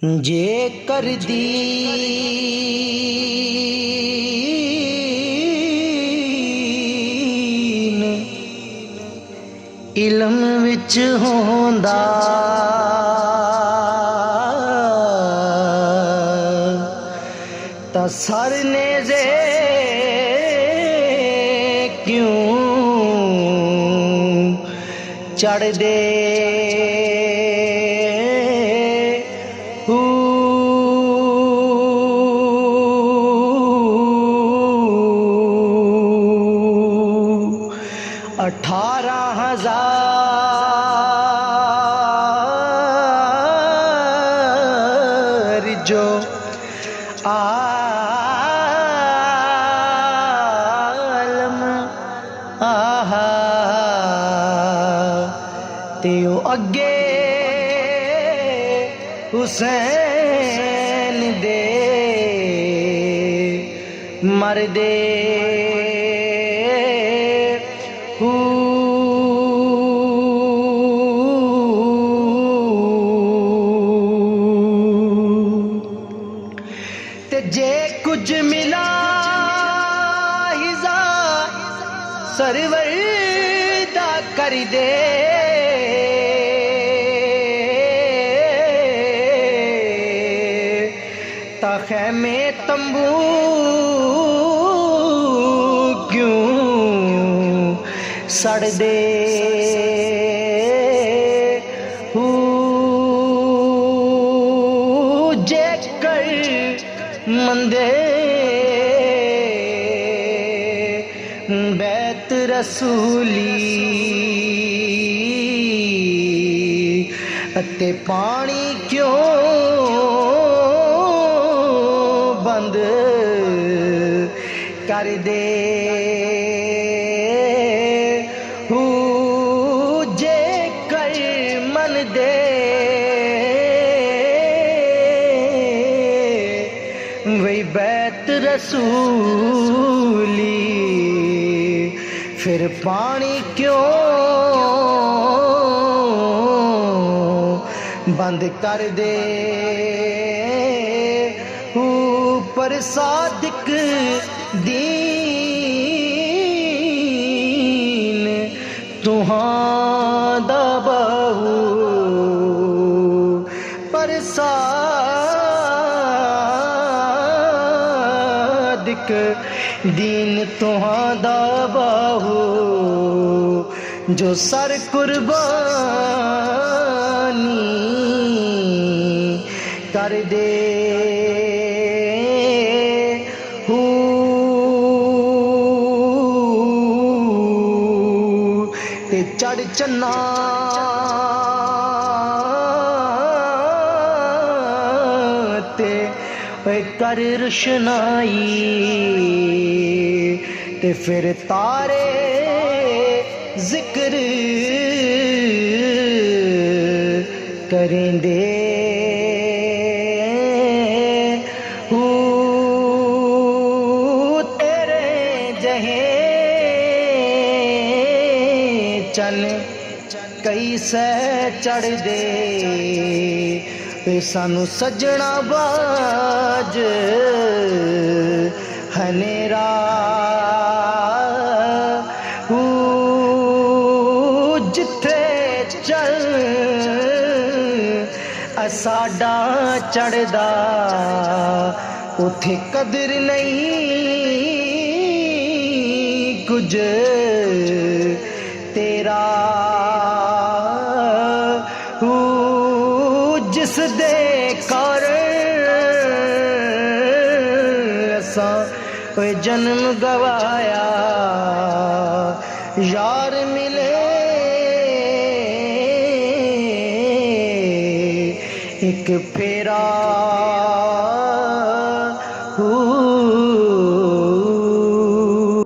जे कर दीन इलम विच होंदा ता सर नेज़े क्यों चढ़ दे अठारह हजार जो आलम आहा ते ओ अगे हुसैन दे मरदे ते जे कुछ मिला हिजा सरवर दा कर दे ता खैमे तंबू क्यों सड़ दे जे कर मंदे बैत रसूली अते पानी क्यों बंद कर दे जे कर मन दे वही बैत रसूली फिर पानी क्यों बंद कर दे ऊपर सादिक दीन तुहां बहु पर सादिक दीन तुहां दा बाहू जो सर कुर्बानी कर दे ते चढ़ चन्ना ते कर रोशनाई ते फिर तारे जिक्र करेंदे तेरे जहे चल कई सह चढ़ दे सानू सजना बाज हनेरा जिथे चल साडा चढ़दा उथे कदर नहीं कुछ तेरा जिस दे कारण असां जन्म गवाया यार मिले एक फेरा